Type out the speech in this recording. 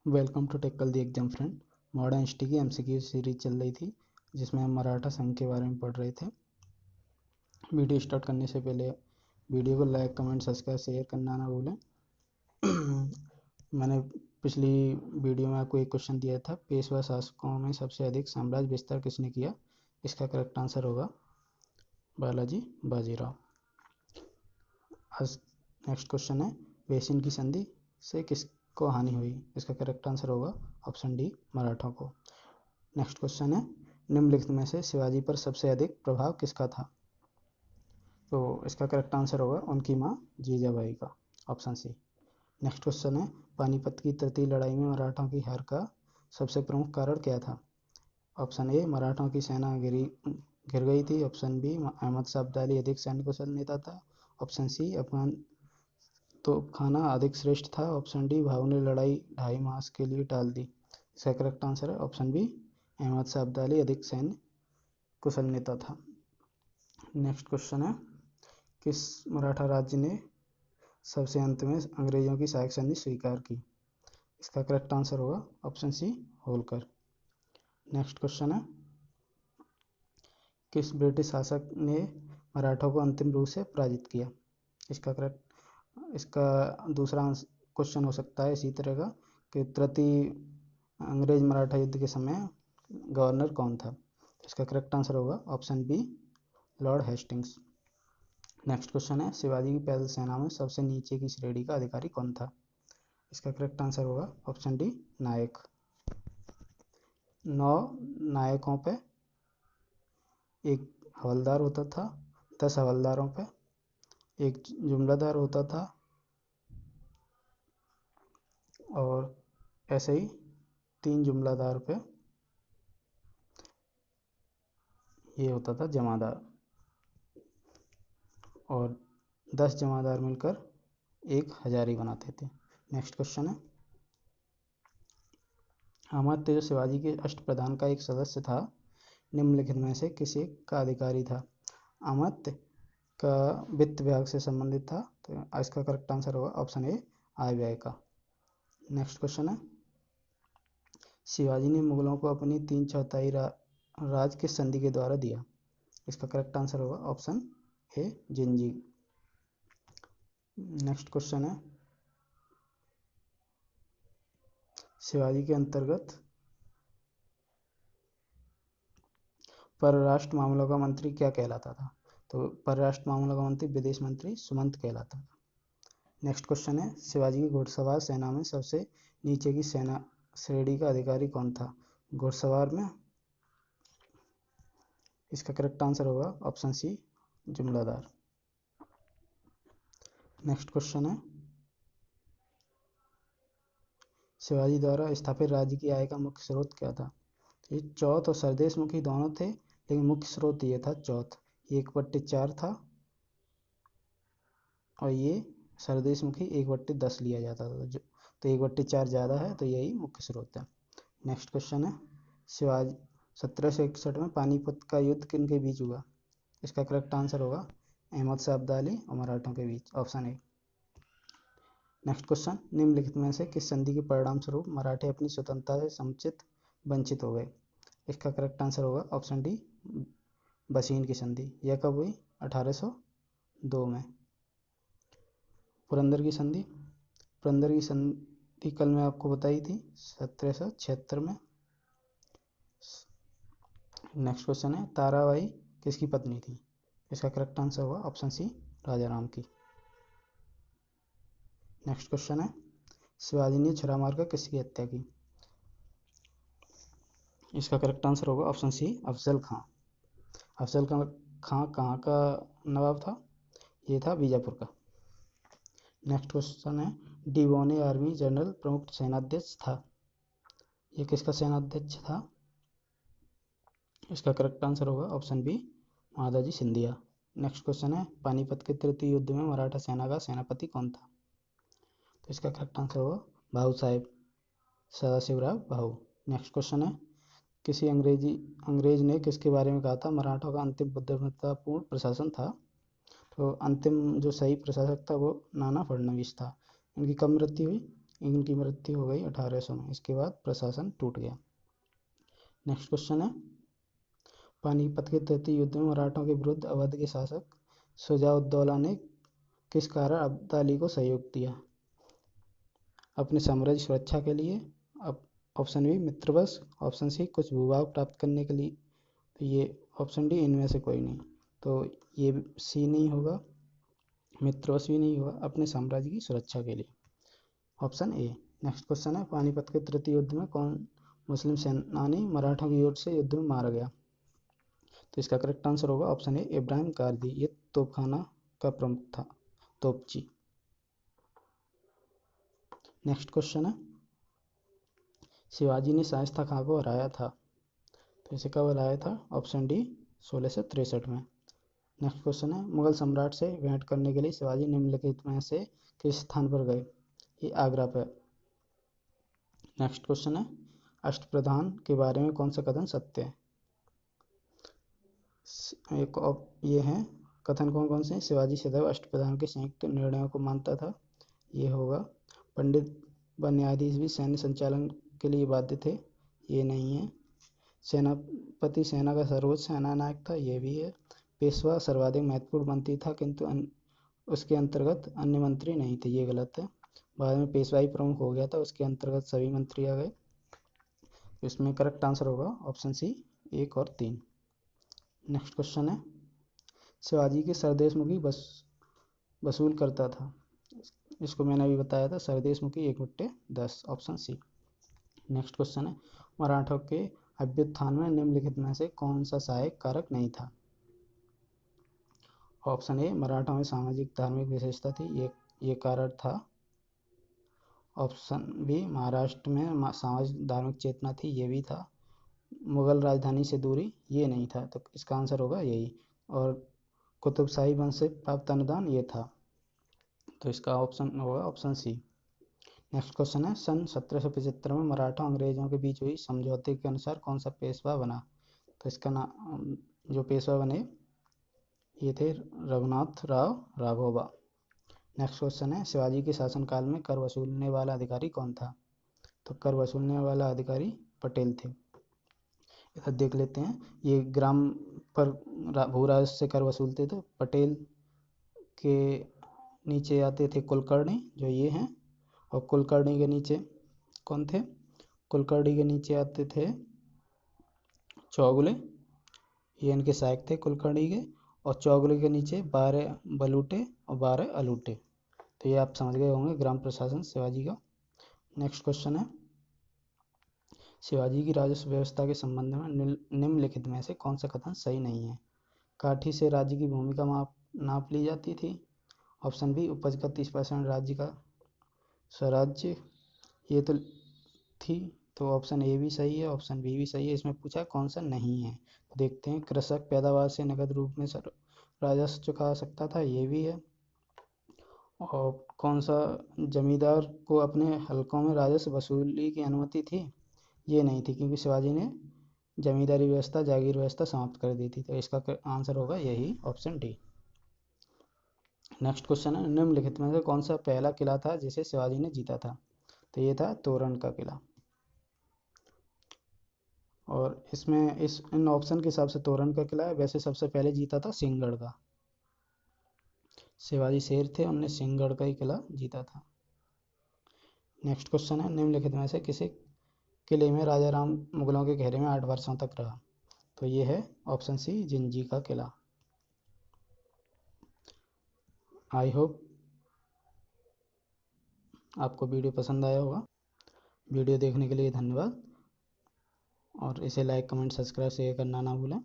Welcome to tackle the exam friend. Modern history की MCQ series चल रही थी जिसमें हम मराठा संघ के बारे में पढ़ रहे थे। वीडियो स्टार्ट करने से पहले वीडियो को लाइक कमेंट सब्सक्राइब शेयर करना ना भूलें। मैंने पिछली वीडियो में आपको एक क्वेश्चन दिया था, पेशवा शासकों में सबसे अधिक साम्राज्य विस्तार किसने किया। इसका करेक्ट आंसर होगा बालाजी बाजीराव। आज नेक्स्ट क्वेश्चन है, वेसिन की संधि से किसको हानि हुई। इसका करेक्ट आंसर होगा ऑप्शन डी, मराठों को। नेक्स्ट क्वेश्चन है, निम्नलिखित में से शिवाजी पर सबसे अधिक प्रभाव किसका था। तो इसका करेक्ट आंसर होगा उनकी मां जीजाबाई का, ऑप्शन सी। नेक्स्ट क्वेश्चन है, पानीपत की तृतीय लड़ाई में मराठों की हार का सबसे प्रमुख कारण क्या था। ऑप्शन ए, मराठों की सेना घिर गई थी। ऑप्शन बी, अहमद शाह अब्दाली अधिक सैन्य कुशल नेता था। ऑप्शन सी, अफगान तोपखाना अधिक श्रेष्ठ था। ऑप्शन डी, भाव ने लड़ाई 2.5 मास के लिए टाल दी। इसका करेक्ट आंसर है ऑप्शन बी, अहमद शाह अब्दाली अधिक सैन्य कुशल नेता था। नेक्स्ट क्वेश्चन है, किस मराठा राज्य ने सबसे अंत में अंग्रेजों की सहायक संधि स्वीकार की। इसका करेक्ट आंसर होगा option C, Holkar. Next question है, किस ब्रिटिश शासक ने मराठों को अंतिम रूप से पराजित किया। इसका दूसरा क्वेश्चन हो सकता है इसी तरह का कि तृतीय अंग्रेज मराठा युद्ध के समय गवर्नर कौन था। इसका करेक्ट आंसर होगा option B, Lord Hastings. Next question है, शिवाजी की पैदल सेना में सबसे नीचे की श्रेणी का अधिकारी कौन था। इसका करेक्ट आंसर होगा ऑप्शन डी, नायक। 9 नायकों पे एक हवलदार होता था, 10 हवलदारों पे एक जुमलादार होता था, और ऐसे ही 3 जुमलादार पे ये होता था जमादार, और 10 जमादार मिलकर एक हजारी बनाते थे। नेक्स्ट क्वेश्चन है, अमात्य जो शिवाजी के अष्टप्रधान का एक सदस्य था, निम्नलिखित में से किसी का अधिकारी था। अमात्य का वित्त विभाग से संबंधित था, तो इसका करेक्ट आंसर होगा ऑप्शन ए, आय व्यय का। नेक्स्ट क्वेश्चन है, शिवाजी ने मुगलों को अपनी 3/4 राज किस संधि के द्वारा दिया। इसका करेक्ट आंसर होगा option A, Jinji. Next question है, शिवाजी के अंतर्गत परराष्ट्र मामलों का मंत्री क्या कहलाता था। तो परराष्ट्र मामलों का मंत्री विदेश मंत्री सुमंत कहलाता था। नेक्स्ट क्वेश्चन है, शिवाजी की घुड़सवार सेना में सबसे नीचे की सेना श्रेणी का अधिकारी कौन था घुड़सवार में। इसका करेक्ट आंसर होगा ऑप्शन सी, जुमलादार। नेक्स्ट क्वेश्चन है, शिवाजी द्वारा स्थापित राज्य की आय का मुख्य स्रोत क्या था। ये चौथ और सरदेश मुखी दोनों थे, लेकिन मुख्य स्रोत ये था चौथ। 1/4 था, और ये सरदेश मुखी 1/10 लिया जाता था, तो 1/4 ज़्यादा है, तो यही मुख्य स्रोत है। नेक्स्ट क्वेश्चन है, शिवाजी 1761 में पानीपत का युद्ध किन के बीच हुआ। इसका करेक्ट आंसर होगा अहमद शाह अब्दाली और मराठों के बीच, ऑप्शन ए। नेक्स्ट क्वेश्चन, निम्नलिखित में से किस संधि के परिणाम स्वरूप मराठे अपनी स्वतंत्रता से समुचित वंचित हो गए। इसका करेक्ट आंसर होगा ऑप्शन डी, बसीन की संधि। यह कब हुई, 1802 में। पुरंदर की संधि, पुरंदर की संधि कल मैं आपको बताई थी 1776 में। नेक्स्ट क्वेश्चन है, ताराबाई किसकी पत्नी थी। इसका करेक्ट आंसर होगा ऑप्शन सी, राजा राम की। नेक्स्ट क्वेश्चन है, शिवाजी ने छुरा मारकर किसकी हत्या की। इसका करेक्ट आंसर होगा ऑप्शन सी, अफजल खां। अफजल खां कहाँ का नवाब था, ये था बीजापुर का। नेक्स्ट क्वेश्चन है, डिवोने आर्मी जनरल प्रमुख सेनाध्यक्ष था, ये किसका सेनाध्यक्ष था। इसका करेक्ट आंसर होगा option B, Mahadji Scindia. Next question है, पानीपत के तृतीय युद्ध में मराठा सेना का सेनापति कौन था। तो इसका करेक्ट आंसर होगा भाऊ साहेब, सदाशिवराव भाऊ। नेक्स्ट क्वेश्चन है, किसी अंग्रेज ने किसके बारे में कहा था मराठों का अंतिम बुद्धिमत्तापूर्ण प्रशासन था। तो अंतिम जो सही प्रशासक था वो नाना फडणवीस था। इनकी कब मृत्यु हुई, इनकी मृत्यु हो गई 1800 में। इसके बाद प्रशासन टूट गया। नेक्स्ट क्वेश्चन है, पानीपत के तृतीय युद्ध में मराठों के विरुद्ध अवध के शासक शुजाउद्दौला ने किस कारण अब्दाली को सहयोग दिया? अपने साम्राज्य सुरक्षा के लिए, ऑप्शन बी मित्रवश, ऑप्शन सी कुछ भूभाग प्राप्त करने के लिए, तो ये ऑप्शन डी इनमें से कोई नहीं। तो ये सी नहीं होगा, मित्रवश भी नहीं होगा, अपने साम्राज्य की सुरक्षा के लिए, ऑप्शन ए। नेक्स्ट क्वेश्चन है, पानीपत के तृतीय युद्ध में कौन मुस्लिम सेनानी मराठों की ओर से युद्ध में मारा गया? तो इसका करेक्ट आंसर होगा ऑप्शन ए इब्राहिम गारदी। ये तोपखाना का प्रमुख था, तोपची। नेक्स्ट क्वेश्चन है, शिवाजी ने शाइस्ता खां को हराया था, तो इसे कब हराया था? ऑप्शन डी 1663 में। नेक्स्ट क्वेश्चन है, मुगल सम्राट से भेंट करने के लिए शिवाजी निम्नलिखित में से किस स्थान पर गए? ये आगरा पर। नेक्स्ट क्वेश्चन है, अष्टप्रधान के बारे में कौन सा कथन सत्य है? एक ये है कथन कौन कौन से हैं? शिवाजी सदैव अष्टप्रधान के संयुक्त निर्णयों को मानता था, ये होगा। पंडित व न्यायाधीश भी सैन्य संचालन के लिए बाध्य थे, ये नहीं है। सेनापति सेना का सर्वोच्च सेनानायक था, ये भी है। पेशवा सर्वाधिक महत्वपूर्ण मंत्री था, किंतु उसके अंतर्गत अन्य मंत्री नहीं थे, ये गलत है। बाद में पेशवाई प्रमुख हो गया था, उसके अंतर्गत सभी मंत्री आ गए। इसमें करेक्ट आंसर होगा ऑप्शन सी 1 और 3। नेक्स्ट क्वेश्चन है, शिवाजी के सरदेशमुखी वसूल करता था, इसको मैंने अभी बताया था, सरदेशमुखी 1/10, ऑप्शन सी। नेक्स्ट क्वेश्चन है, मराठों के अभ्युत्थान में निम्नलिखित में से कौन सा सहायक कारक नहीं था? ऑप्शन ए मराठों में सामाजिक धार्मिक विशेषता थी, ये कारक था। ऑप्शन बी महाराष्ट्र में सामाजिक धार्मिक चेतना थी, ये भी था। मुगल राजधानी से दूरी, ये नहीं था, तो इसका आंसर होगा यही। और कुतुबशाही वंश से प्राप्त अनुदान, ये था, तो इसका ऑप्शन होगा ऑप्शन सी। नेक्स्ट क्वेश्चन है, सन 1775 में मराठा अंग्रेजों के बीच हुई समझौते के अनुसार कौन सा पेशवा बना? तो इसका नाम, जो पेशवा बने ये थे रघुनाथ राव राघोबा। नेक्स्ट क्वेश्चन है, शिवाजी के शासनकाल में कर वसूलने वाला अधिकारी कौन था? तो कर वसूलने वाला अधिकारी पटेल थे। इधर देख लेते हैं, ये ग्राम पर भू राजस्व से कर वसूलते थे। पटेल के नीचे आते थे कुलकर्णी, जो ये हैं, और कुलकर्णी के नीचे कौन थे? कुलकर्णी के नीचे आते थे चौगुले, ये इनके सहायक थे कुलकर्णी के। और चौगुले के नीचे 12 बलूटे और 12 अलूटे, तो ये आप समझ गए होंगे ग्राम प्रशासन शिवाजी का। नेक्स्ट क्वेश्चन है, शिवाजी की राजस्व व्यवस्था के संबंध में निम्नलिखित में से कौन सा कथन सही नहीं है? काठी से राज्य की भूमि का नाप ली जाती थी। ऑप्शन बी उपज का 30% राज्य का स्वराज्य, ये तो थी, तो ऑप्शन ए भी सही है, ऑप्शन बी भी सही है। इसमें पूछा कौन सा नहीं है, तो देखते हैं। कृषक पैदावार से नगद रूप में राजस्व चुका सकता था, ये भी है। और कौन सा जमींदार को अपने हलकों में राजस्व वसूली की अनुमति थी? ये नहीं थी, क्योंकि शिवाजी ने जमींदारी व्यवस्था, जागीर व्यवस्था समाप्त कर दी थी, तो इसका आंसर होगा यही ऑप्शन डी। नेक्स्ट क्वेश्चन है, निम्नलिखित में से कौन सा पहला किला था जिसे शिवाजी ने जीता था? तो ये था तोरण का किला। और इसमें इन ऑप्शन के हिसाब से तोरण का किला है, वैसे सबसे पहले जीता था सिंहगढ़ का। शिवाजी शेर थे, उनने सिंहगढ़ का ही किला जीता था। नेक्स्ट क्वेश्चन है, निम्नलिखित में से किसी किले में राजा राम मुगलों के घेरे में 8 वर्षों तक रहा? तो ये है ऑप्शन सी जिंजी का किला। आई होप आपको वीडियो पसंद आया होगा। वीडियो देखने के लिए धन्यवाद, और इसे लाइक कमेंट सब्सक्राइब शेयर करना ना भूलें।